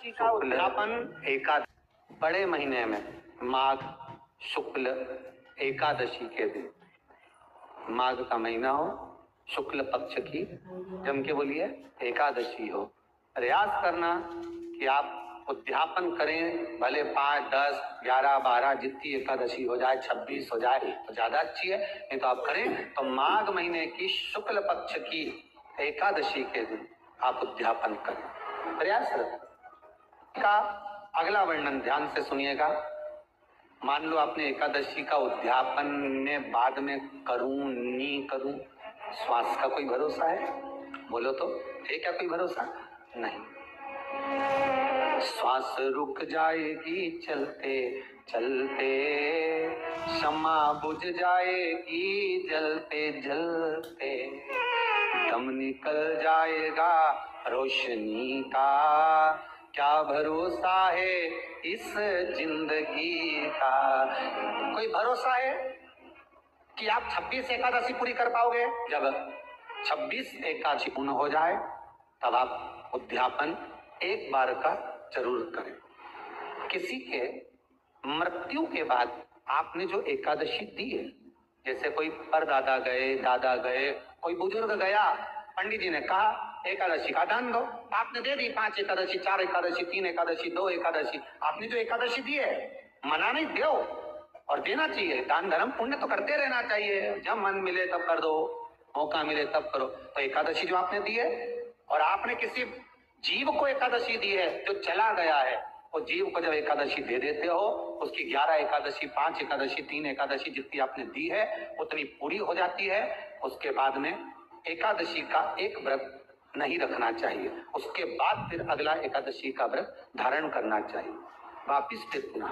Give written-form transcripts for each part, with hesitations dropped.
एकादशी का उद्यापन बड़े महीने में माघ शुक्ल एकादशी के दिन, माघ का महीना हो, शुक्ल पक्ष की जम के बोलिए एकादशी हो, प्रयास करना कि आप उद्यापन करें। भले 5, 10, 11, 12 जितनी एकादशी हो जाए, 26 हो जाए तो ज्यादा अच्छी है, नहीं तो आप करें तो माघ महीने की शुक्ल पक्ष की एकादशी के दिन आप उद्यापन करें, प्रयास करें। का अगला वर्णन ध्यान से सुनिएगा। मान लो आपने एकादशी का उद्यापन में बाद में करूं नहीं करूं, श्वास का कोई भरोसा है? बोलो तो है क्या कोई भरोसा? नहीं। श्वास रुक जाएगी चलते चलते, क्षमा बुझ जाएगी जलते जलते, दम निकल जाएगा रोशनी का, क्या भरोसा है इस जिंदगी का? कोई भरोसा है कि आप 26 एकादशी पूरी कर पाओगे? जब 26 एकादशी पूर्ण हो जाए तब आप उद्यापन एक बार का जरूर करें। किसी के मृत्यु के बाद आपने जो एकादशी दी है, जैसे कोई परदादा गए, दादा गए, कोई बुजुर्ग गया, पंडित जी ने कहा एकादशी का दान दो, आपने दे दी 5 एकादशी, 4 एकादशी, 3 एकादशी, 2 एकादशी, आपने जो एकादशी दी है, मना नहीं, दो और देना चाहिए। दान धर्म पुण्य तो करते रहना चाहिए, जब मन मिले तब कर दो, मौका मिले तब करो। तो एकादशी जो आपने दी है, और आपने किसी जीव को एकादशी दी है जो चला गया है, वो जीव को जब एकादशी दे देते हो, उसकी 11 एकादशी, 5 एकादशी, 3 एकादशी जितनी आपने दी है उतनी पूरी हो जाती है। उसके बाद में एकादशी का एक व्रत नहीं रखना चाहिए, उसके बाद फिर अगला एकादशी का व्रत धारण करना चाहिए। वापिस फिर पुनः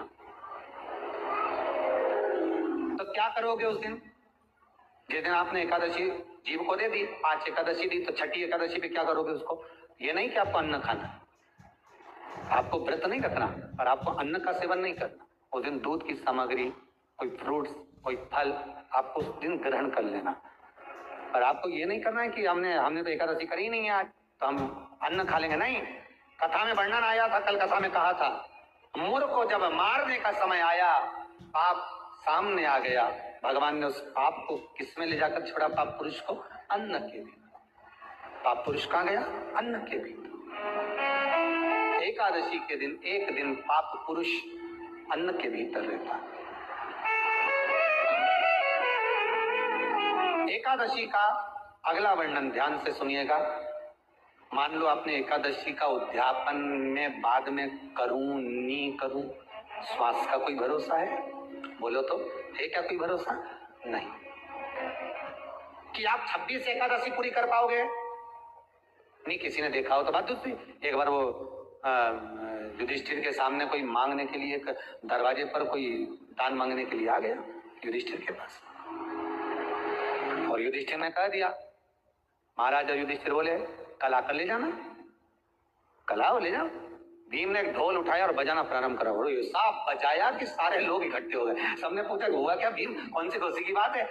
तो क्या करोगे उस दिन? जिस दिन आपने एकादशी जीव को दे दी, 5 एकादशी दी, तो छठी एकादशी पे क्या करोगे उसको? ये नहीं कि आपको अन्न खाना, आपको व्रत नहीं रखना और आपको अन्न का सेवन नहीं करना। उस दिन दूध की सामग्री, कोई फ्रूट्स, कोई फल आपको उस दिन ग्रहण कर लेना। और आपको ये नहीं करना है कि हमने तो एकादशी करी नहीं है आज, तो हम अन्न खा लेंगे। नहीं, कथा में वर्णन आया था, कल कथा में कहा था, मूर्ख को जब मारने का समय आया, पाप सामने आ गया, भगवान ने उस पाप को किस में ले जाकर छोड़ा? पाप पुरुष को अन्न के भीतर। पाप पुरुष कहाँ गया? अन्न के भीतर। एकादशी के दिन एक दिन पाप पुरुष अन्न के भीतर रहता। एकादशी का अगला वर्णन ध्यान से सुनिएगा। मान लो आपने एकादशी का उद्यापन में बाद में करूं नहीं करूं, श्वास का कोई भरोसा है? बोलो तो है क्या कोई भरोसा? नहीं। कि आप 26 एकादशी पूरी कर पाओगे? नहीं। किसी ने देखा हो तो बात दूसरी। एक बार वो युधिष्ठिर के सामने कोई मांगने के लिए, दरवाजे पर कोई दान मांगने के लिए आ गया युधिष्ठिर के पास, और युधिष्ठिर ने कह दिया, महाराज युधिष्ठिर बोले कल आकर ले जाना, कल आओ ले जाओ। भीम ने एक ढोल उठाया और बजाना प्रारंभ करा, और साफ बजाया कि सारे लोग इकट्ठे हो गए। सबने पूछा हुआ क्या भीम, कौन सी खुशी की बात है,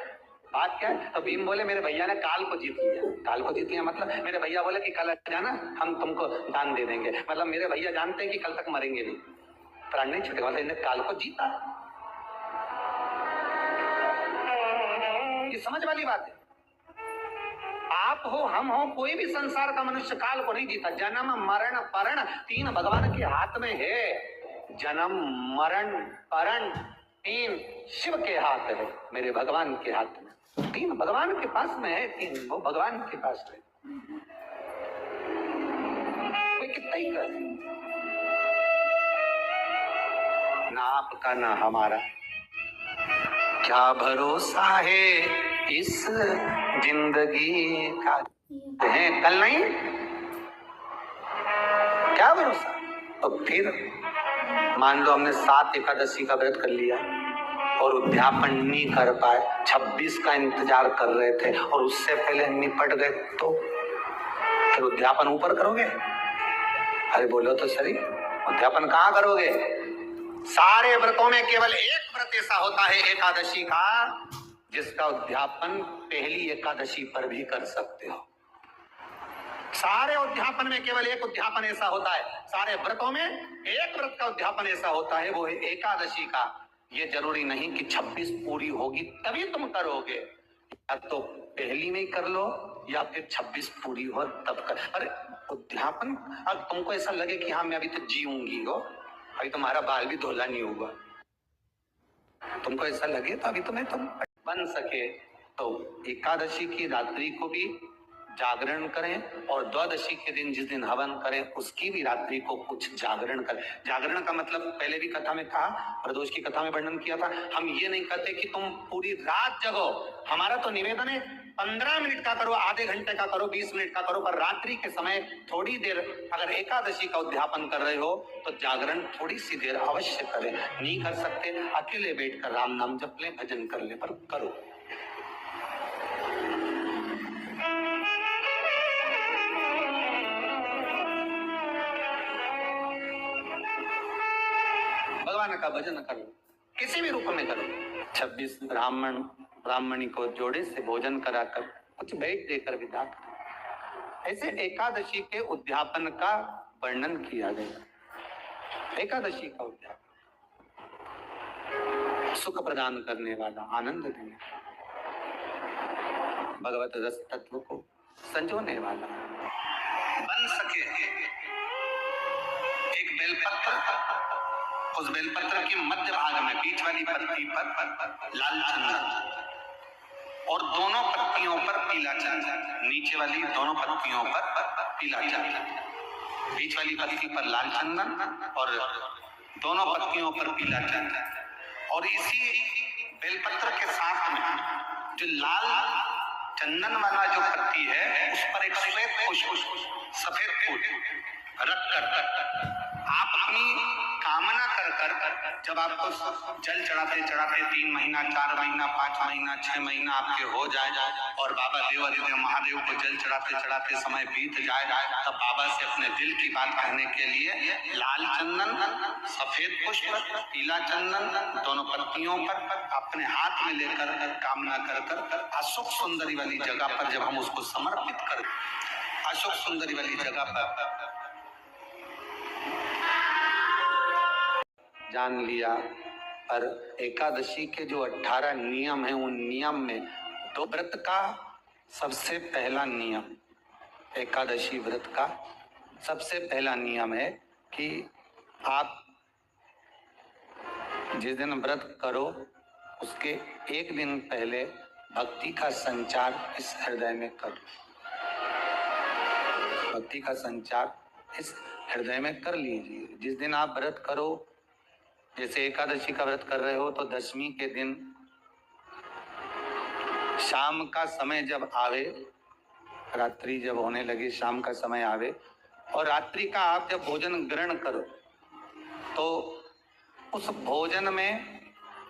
बात क्या है? तो भीम बोले मेरे भैया ने काल को जीत लिया। काल को जीत लिया मतलब मेरे भैया बोले कि कल जाना, हम तुमको दान दे देंगे। मतलब मेरे भैया जानते हैं कि कल तक मरेंगे नहीं, प्राण नहीं छूटेगा, मतलब इन्हें काल को जीता। ये समझ वाली बात है। आप हो, हम हो, कोई भी संसार का मनुष्य काल को नहीं जीता। जन्म मरण परण 3 भगवान के हाथ में है। जन्म मरण परण 3 शिव के हाथ है, मेरे भगवान के हाथ में। 3 भगवान के पास में है, 3 वो भगवान के पास है। कोई कितना ही कर, ना आपका ना हमारा, क्या भरोसा है इस जिंदगी का? है कल नहीं, क्या भरोसा? तो फिर मान लो हमने 7 एकादशी का व्रत कर लिया और उद्यापन नहीं कर पाए, 26 का इंतजार कर रहे थे और उससे पहले निपट गए, तो फिर उद्यापन ऊपर करोगे? अरे बोलो तो सही, उद्यापन कहाँ करोगे? सारे व्रतों में केवल एक व्रत ऐसा होता है एकादशी का, जिसका उद्यापन पहली एकादशी पर भी कर सकते हो। सारे उद्यापन में केवल एक उद्यापन ऐसा होता है, सारे व्रतों में एक व्रत का उद्यापन ऐसा होता है, वो है एकादशी का। ये जरूरी नहीं कि 26 पूरी होगी तभी तुम करोगे, या तो पहली में ही कर लो या फिर 26 पूरी हो तब कर। अरे उद्यापन, अब तुमको ऐसा लगे कि हाँ मैं अभी तो जीऊंगी हो, अभी तुम्हारा बाल भी धोला नहीं हुआ, तुमको ऐसा लगे तो अभी तुम्हें तुम बन सके तो एकादशी की रात्रि को भी जागरण करें, और द्वादशी के दिन जिस दिन हवन करें उसकी भी रात्रि को कुछ जागरण करें। जागरण का मतलब पहले भी कथा में कहा, प्रदोष की कथा में वर्णन किया था। हम ये नहीं कहते कि तुम पूरी रात जगो, हमारा तो निवेदन है 15 मिनट का करो, आधे घंटे का करो, 20 मिनट का करो, पर रात्रि के समय थोड़ी देर अगर एकादशी का उद्यापन कर रहे हो तो जागरण थोड़ी सी देर अवश्य करें। नहीं कर सकते अकेले बैठकर राम नाम जप ले, भजन कर ले, पर करो। भगवान का भजन करो, किसी भी रूप में करो। 26 ब्राह्मणी को जोड़े से भोजन कराकर कुछ भेंट देकर विदा करो। ऐसे एकादशी के उद्यापन का वर्णन किया गया। एकादशी का उद्यापन सुख प्रदान करने वाला, आनंद देने, भगवत रस तत्व को संजोने वाला। बन सके एक बेलपत्र, उस बेलपत्र के मध्य भाग में बीच वाली पत्ती पर लाल चंदन और दोनों पत्तियों पर पीला चंदन, नीचे वाली दोनों पत्तियों पर पीला चंदन, बीच वाली पत्ती पर लाल चंदन और दोनों पत्तियों पर पीला चंदन। और इसी बेलपत्र के साथ में जो लाल चंदन वाला जो पत्ती है उस पर एक श्वेत पुष्प, सफेद फूल रख कर आप अपनी कामना कर जब आपको जल चढ़ाते चढ़ाते 3 महीना, 4 महीना, 5 महीना, 6 महीना आपके हो जाए और बाबा देवादिदेव महादेव को जल चढ़ाते चढ़ाते समय बीत जाए, तब बाबा से अपने दिल की बात कहने के लिए लाल चंदन, सफेद पुष्प, पीला चंदन दोनों पत्तियों पर अपने हाथ में लेकर कामना कर अशोक सुंदरी वाली जगह पर जब हम उसको समर्पित कर, अशोक सुंदरी वाली जगह पर जान लिया। और एकादशी के जो 18 नियम हैं, उन नियम में तो व्रत का सबसे पहला नियम, एकादशी व्रत का सबसे पहला नियम है कि आप जिस दिन व्रत करो उसके एक दिन पहले भक्ति का संचार इस हृदय में करो। भक्ति का संचार इस हृदय में कर लीजिए। जिस दिन आप व्रत करो, जैसे एकादशी का व्रत कर रहे हो तो दशमी के दिन शाम का समय जब आवे, रात्रि जब होने लगे, शाम का समय आवे और रात्रि का आप जब भोजन ग्रहण करो तो उस भोजन में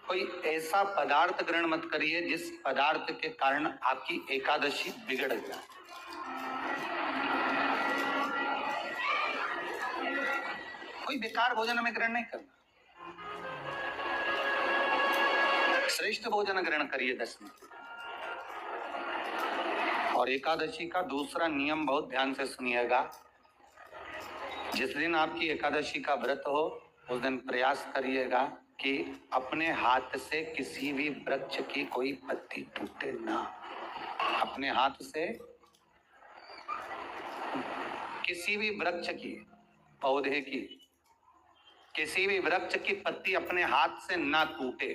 कोई ऐसा पदार्थ ग्रहण मत करिए जिस पदार्थ के कारण आपकी एकादशी बिगड़ जाए। कोई बेकार भोजन में ग्रहण नहीं करना, श्रेष्ठ भोजन ग्रहण करिए दशमी। और एकादशी का दूसरा नियम बहुत ध्यान से सुनिएगा। जिस दिन आपकी एकादशी का व्रत हो उस दिन प्रयास करिएगा कि अपने हाथ से किसी भी वृक्ष की कोई पत्ती टूटे ना। अपने हाथ से किसी भी वृक्ष की, पौधे की, किसी भी वृक्ष की पत्ती अपने हाथ से ना टूटे।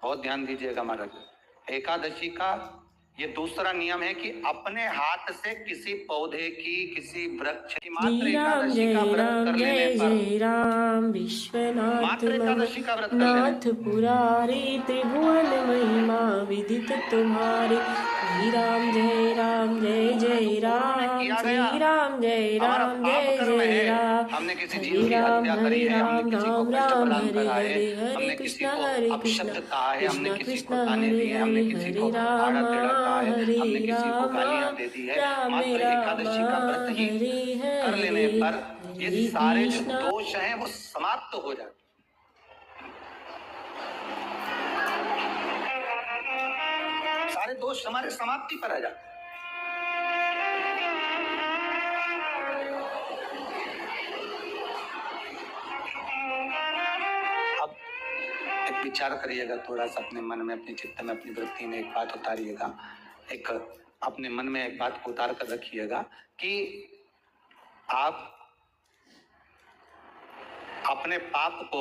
बहुत ध्यान दीजिएगा महाराज। एकादशी का ये दूसरा नियम है कि अपने हाथ से किसी पौधे की, किसी वृक्ष की, मात्र एकादशी का व्रत कर लेने पर, जय राम विश्वनाथ मात्र एकादशी का व्रत कर लेने, नाथ पुरारी त्रिभुवन महिमा विदित तुम्हारी। श्री राम जय राम जय जय राम, श्री राम जय राम जय जय राम, हमने किसी जीव की हत्या करी है, हमने किसी को कष्ट प्रदान करा है, हमने किसी को अपशब्द कहा है, हमने किसी को ताने दिए, हमने किसी को आड़ा टेढ़ा कहा है, हमने किसी को गालियां दे दी है, मात्र एकादशी का व्रत ही कर लेने पर ये सारे जो दोष हैं वो समाप्त हो जाते। सारे दोष हमारे समाप्ति पर आ जाते। विचार करिएगा, थोड़ा सा अपने मन में, अपने चित्त में, अपनी वृत्ति में एक बात उतारिएगा, एक अपने मन में एक बात को उतार कर रखिएगा कि आप अपने पाप को